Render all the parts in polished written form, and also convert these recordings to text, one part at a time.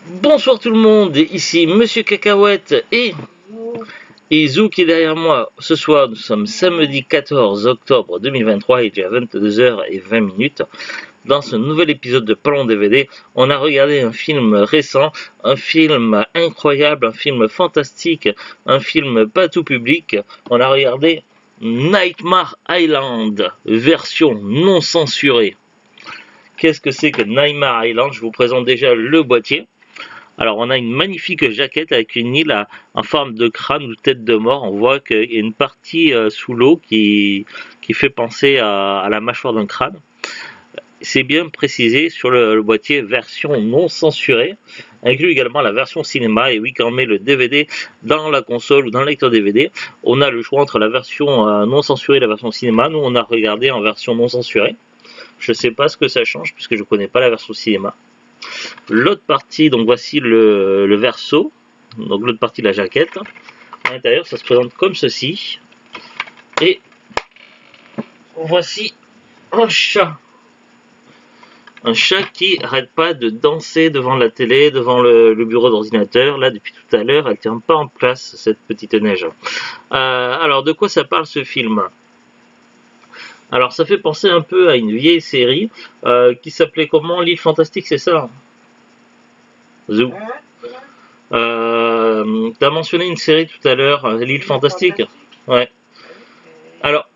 Bonsoir tout le monde, ici Monsieur Cacahuète et Zou qui est derrière moi. Ce soir, nous sommes samedi 14 octobre 2023, il est déjà 22h20. Dans ce nouvel épisode de Parlons DVD, on a regardé un film récent, un film incroyable, un film fantastique, un film pas tout public. On a regardé Nightmare Island, version non censurée. Qu'est-ce que c'est que Nightmare Island? Je vous présente déjà le boîtier. Alors on a une magnifique jaquette avec une île en forme de crâne ou tête de mort. On voit qu'il y a une partie sous l'eau qui fait penser à la mâchoire d'un crâne. C'est bien précisé sur le boîtier version non censurée. Inclut également la version cinéma. Et oui, quand on met le DVD dans la console ou dans le lecteur DVD, on a le choix entre la version non censurée et la version cinéma. Nous on a regardé en version non censurée. Je ne sais pas ce que ça change puisque je ne connais pas la version cinéma. L'autre partie, donc voici le verso, donc l'autre partie de la jaquette. À l'intérieur, ça se présente comme ceci. Et voici un chat. Un chat qui n'arrête pas de danser devant la télé, devant le bureau d'ordinateur. Là, depuis tout à l'heure, elle ne tient pas en place, cette petite neige. Alors, de quoi ça parle ce film ? Alors, ça fait penser un peu à une vieille série qui s'appelait comment ? L'île Fantastique, c'est ça ? Zou. T'as mentionné une série tout à l'heure, l'île Fantastique. Ouais. Alors.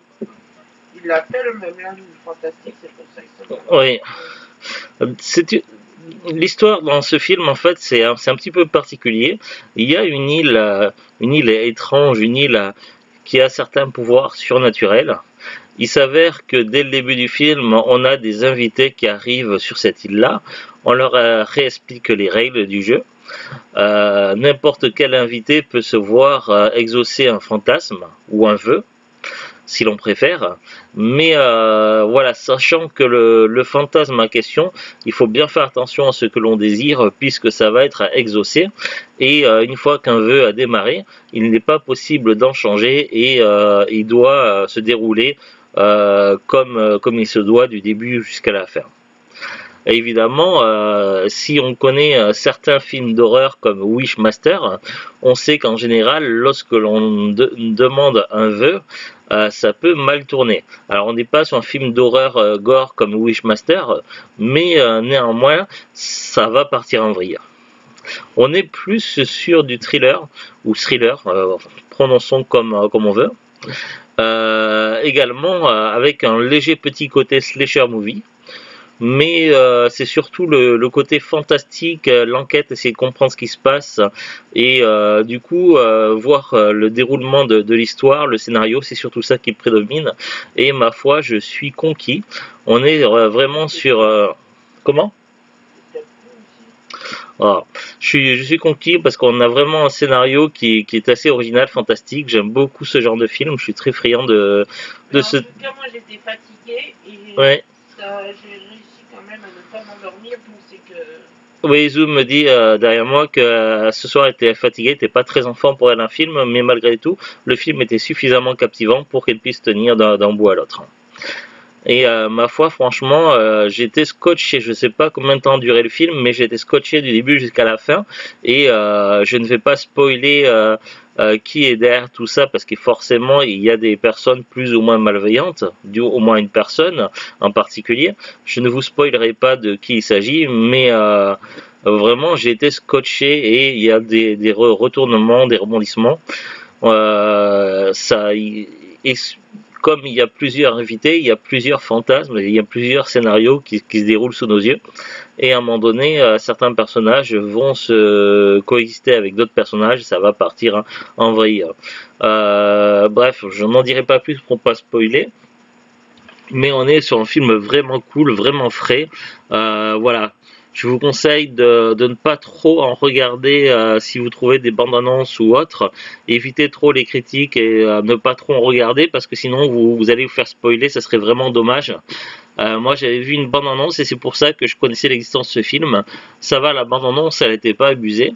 Il l'appelle même l'île Fantastique, c'est pour ça que ça. Oui. L'histoire dans ce film, en fait, c'est un petit peu particulier. Il y a une île étrange, une île qui a certains pouvoirs surnaturels. Il s'avère que dès le début du film, on a des invités qui arrivent sur cette île-là. On leur réexplique les règles du jeu. N'importe quel invité peut se voir exaucer un fantasme ou un vœu, si l'on préfère. Mais voilà, sachant que le fantasme en question, il faut bien faire attention à ce que l'on désire, puisque ça va être exaucé. Et une fois qu'un vœu a démarré, il n'est pas possible d'en changer et il doit se dérouler comme il se doit du début jusqu'à la fin. Et évidemment, si on connaît certains films d'horreur comme Wishmaster, on sait qu'en général, lorsque l'on demande un vœu, ça peut mal tourner. Alors on n'est pas sur un film d'horreur gore comme Wishmaster, mais néanmoins, ça va partir en vrille. On est plus sur du thriller, ou thriller, prononçons comme on veut. Également avec un léger petit côté slasher movie. Mais c'est surtout le côté fantastique, l'enquête, essayer de comprendre ce qui se passe et du coup voir le déroulement de l'histoire, le scénario, c'est surtout ça qui prédomine et ma foi je suis conquis. On est vraiment sur... Comment ? Oh, je suis conquis parce qu'on a vraiment un scénario qui est assez original, fantastique. J'aime beaucoup ce genre de film, je suis très friand de ce... En tout cas, moi j'étais fatiguée et ouais. J'ai réussi quand même à ne pas m'endormir, donc c'est que... Oui, Zoom me dit derrière moi que ce soir elle était fatiguée, elle n'était pas très en forme pour elle un film, mais malgré tout, le film était suffisamment captivant pour qu'elle puisse tenir d'un bout à l'autre. Et ma foi, franchement, j'étais scotché, je ne sais pas combien de temps durait le film, mais j'étais scotché du début jusqu'à la fin, et je ne vais pas spoiler qui est derrière tout ça, parce que forcément, il y a des personnes plus ou moins malveillantes, au moins une personne en particulier. Je ne vous spoilerai pas de qui il s'agit, mais vraiment, j'ai été scotché, et il y a des retournements, des rebondissements. Comme il y a plusieurs invités, il y a plusieurs fantasmes, il y a plusieurs scénarios qui se déroulent sous nos yeux. Et à un moment donné, certains personnages vont se coexister avec d'autres personnages, ça va partir en vrille. Bref, je n'en dirai pas plus pour ne pas spoiler. Mais on est sur un film vraiment cool, vraiment frais. Voilà. Je vous conseille de ne pas trop en regarder si vous trouvez des bandes annonces ou autres. Évitez trop les critiques et ne pas trop en regarder parce que sinon vous allez vous faire spoiler, ça serait vraiment dommage. Moi j'avais vu une bande annonce et c'est pour ça que je connaissais l'existence de ce film. Ça va, la bande annonce elle n'était pas abusée.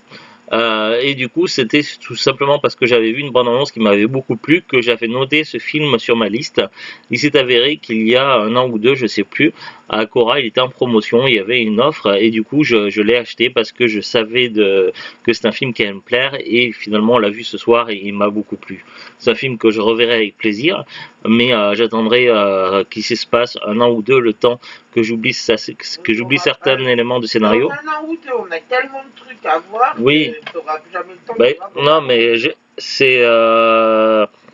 Et du coup, c'était tout simplement parce que j'avais vu une bande-annonce qui m'avait beaucoup plu que j'avais noté ce film sur ma liste. Il s'est avéré qu'il y a un an ou deux, je sais plus, à Cora, il était en promotion, il y avait une offre et du coup, je l'ai acheté parce que je savais que c'est un film qui allait me plaire et finalement, on l'a vu ce soir et il m'a beaucoup plu. C'est un film que je reverrai avec plaisir, mais j'attendrai qu'il se passe un an ou deux le temps que j'oublie certains éléments du scénario. Dans un an ou deux, on a tellement de trucs à voir Oui. que tu n'auras jamais le temps Ben, de voir. non, mais c'est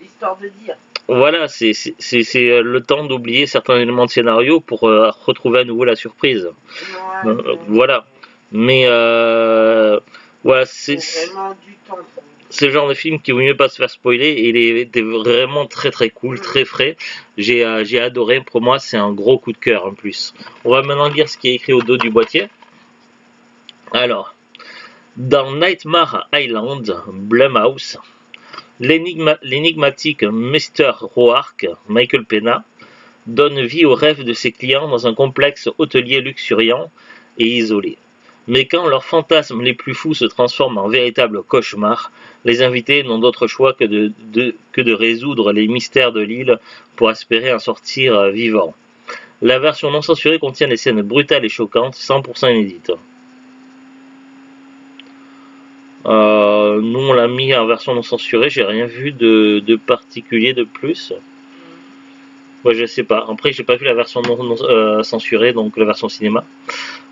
Histoire de dire. voilà, c'est le temps d'oublier certains éléments de scénario pour retrouver à nouveau la surprise. Ouais, Voilà. Mais voilà, c'est vraiment du temps. le genre de film qui vaut mieux pas se faire spoiler et il était vraiment très très cool, très frais. J'ai adoré. Pour moi, c'est un gros coup de cœur en plus. On va maintenant lire ce qui est écrit au dos du boîtier. Alors, dans Nightmare Island, Blumhouse, l'énigmatique Mr. Roark, Michael Pena, donne vie aux rêves de ses clients dans un complexe hôtelier luxuriant et isolé. Mais quand leurs fantasmes les plus fous se transforment en véritables cauchemars, les invités n'ont d'autre choix que de résoudre les mystères de l'île pour espérer en sortir vivants. La version non censurée contient des scènes brutales et choquantes, 100% inédites. Nous on l'a mis en version non censurée, j'ai rien vu de particulier de plus. Ouais, je sais pas. Après, j'ai pas vu la version non censurée, donc la version cinéma.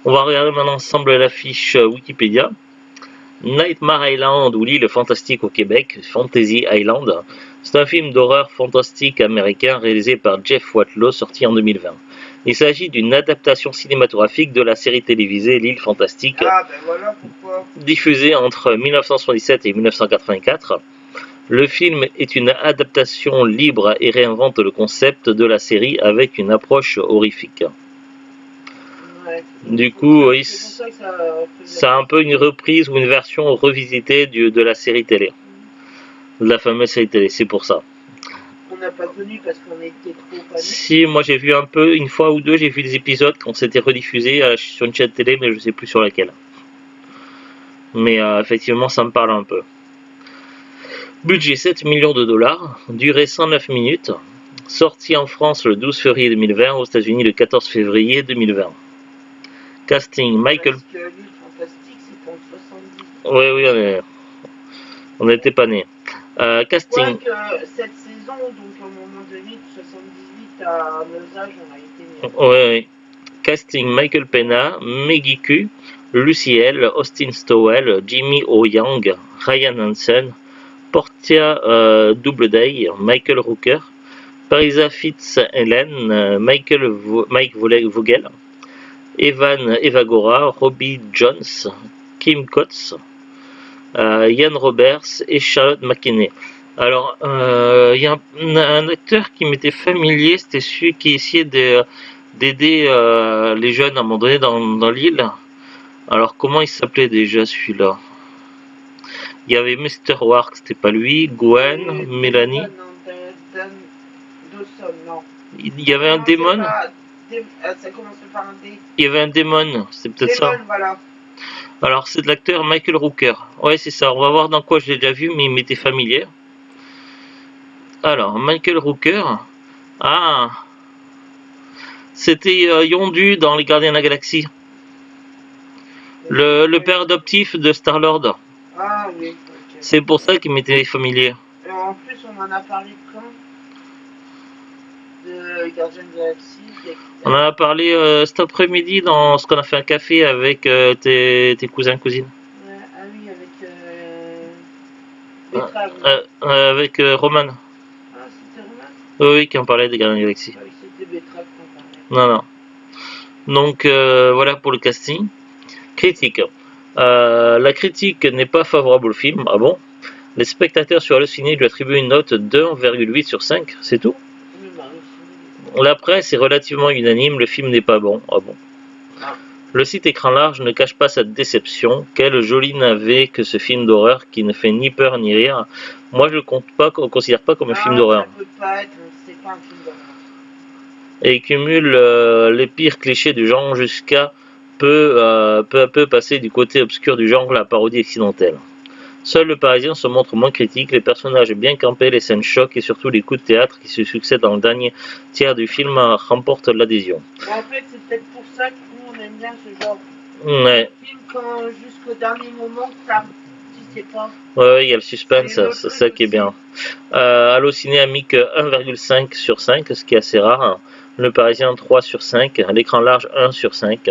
On va regarder maintenant ensemble l'affiche Wikipédia. Nightmare Island ou l'île fantastique au Québec, Fantasy Island. C'est un film d'horreur fantastique américain réalisé par Jeff Watlow, sorti en 2020. Il s'agit d'une adaptation cinématographique de la série télévisée L'île fantastique, Ah, ben voilà pourquoi. diffusée entre 1977 et 1984. Le film est une adaptation libre et réinvente le concept de la série avec une approche horrifique. Ouais. Du coup, oui, C'est pour ça que c'est un peu une reprise ou une version revisitée de la série télé, de la fameuse série télé, c'est pour ça. On n'a pas connu parce qu'on était trop panés. Si, moi j'ai vu un peu, une fois ou deux, j'ai vu des épisodes quand c'était rediffusé sur une chaîne télé, mais je sais plus sur laquelle. Mais effectivement, ça me parle un peu. Budget 7 millions de dollars, durée 109 minutes, sorti en France le 12 février 2020, aux États-Unis le 14 février 2020. Casting Michael. Parce que l'île fantastique, c'est en 70. Oui, on n'était pas nés. Casting. Quoique cette saison, donc au moment de l'île 78 à nos âges, on a été nés. Oui. Casting Michael Pena, Maggie Q, Lucy L, Austin Stowell, Jimmy O. Young, Ryan Hansen, Portia Doubleday, Michael Rooker, Parisa Fitz-Helen, Mike Vogel, Evan Evagora, Robbie Jones, Kim Coates, Ian Roberts et Charlotte McKinney. Alors, il y a un acteur qui m'était familier, c'était celui qui essayait d'aider les jeunes à un moment donné dans l'île. Alors, comment il s'appelait déjà celui-là? Il y avait Mr. Wark, c'était pas lui, Gwen, Mélanie. Dawson, non. Il y avait un démon. Ça commence par un D. Il y avait un démon, c'est peut-être ça. Voilà. Alors, c'est de l'acteur Michael Rooker. Ouais, c'est ça. On va voir dans quoi je l'ai déjà vu, mais il m'était familier. Alors, Michael Rooker. Ah, c'était Yondu dans Les Gardiens de la Galaxie. Le père adoptif de Star-Lord. Ah oui. Okay. C'est pour ça qu'il m'était familier. Et en plus, on en a parlé quand de Gardiens de la Galaxie. On en a parlé cet après-midi dans ce qu'on a fait un café avec tes cousins cousines. Ouais, ah oui, avec avec Roman. Ah, c'était Roman? Oui, qui en parlait des Gardiens de la Galaxie. Ah oui, c'était Betrave qu'on parlait. Non. Donc voilà pour le casting. Critique. La critique n'est pas favorable au film. Ah bon? Les spectateurs sur Allociné lui attribuent une note de 1,8 sur 5. C'est tout? La presse est relativement unanime. Le film n'est pas bon. Ah bon? Le site Écran Large ne cache pas sa déception. Quel joli navet que ce film d'horreur qui ne fait ni peur ni rire. Moi je le considère pas comme un film d'horreur. Ça peut pas être, c'est pas un film d'horreur. Et il cumule les pires clichés du genre jusqu'à peu à peu passer du côté obscur du genre la parodie accidentelle. Seul le Parisien se montre moins critique, les personnages bien campés, les scènes chocs et surtout les coups de théâtre qui se succèdent dans le dernier tiers du film remportent l'adhésion. Bon, en fait, c'est peut-être pour ça que nous, on aime bien ce genre Ouais. de film quand jusqu'au dernier moment, tu sais pas. Ouais, il y a le suspense, C'est c'est ça qui est bien. Allociné a mis que 1,5 sur 5, ce qui est assez rare. Le Parisien 3 sur 5, l'écran large 1 sur 5.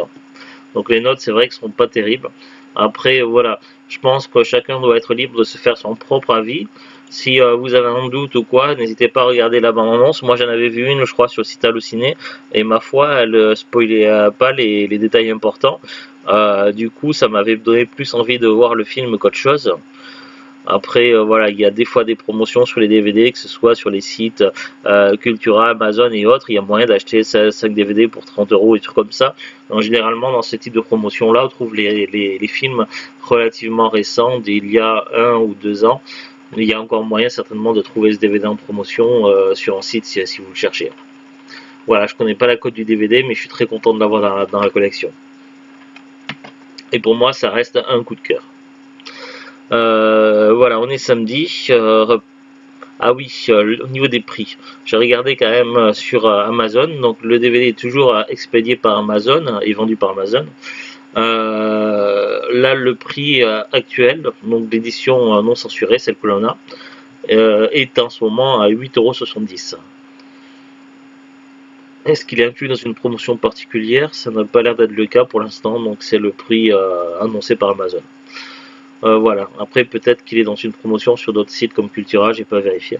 Donc les notes, c'est vrai qu'elles sont pas terribles. Après, voilà, je pense que chacun doit être libre de se faire son propre avis. Si vous avez un doute ou quoi, n'hésitez pas à regarder la bande-annonce. Moi, j'en avais vu une, je crois, sur le site Allociné, et ma foi, elle spoilait pas les détails importants. Du coup, ça m'avait donné plus envie de voir le film qu'autre chose. Après, voilà, il y a des fois des promotions sur les DVD, que ce soit sur les sites Cultura, Amazon et autres. Il y a moyen d'acheter 5 DVD pour 30 euros et trucs comme ça. Donc, généralement, dans ce type de promotion-là, on trouve les films relativement récents, d'il y a 1 ou 2 ans. Il y a encore moyen certainement de trouver ce DVD en promotion sur un site si vous le cherchez. Voilà, je connais pas la cote du DVD, mais je suis très content de l'avoir dans la collection. Et pour moi, ça reste un coup de cœur. Voilà, on est samedi. Ah oui, au niveau des prix, j'ai regardé quand même sur Amazon. Donc le DVD est toujours expédié par Amazon et vendu par Amazon. Là, le prix actuel, donc l'édition non censurée, celle que l'on a, est en ce moment à 8,70 €. Est-ce qu'il est inclus dans une promotion particulière? Ça n'a pas l'air d'être le cas pour l'instant, donc c'est le prix annoncé par Amazon. Voilà, après peut-être qu'il est dans une promotion sur d'autres sites comme Cultura, j'ai pas vérifié.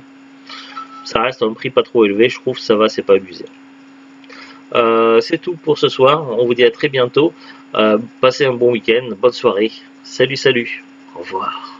Ça reste un prix pas trop élevé, je trouve, ça va, c'est pas abusé. C'est tout pour ce soir, on vous dit à très bientôt. Passez un bon week-end, bonne soirée. Salut, salut, au revoir.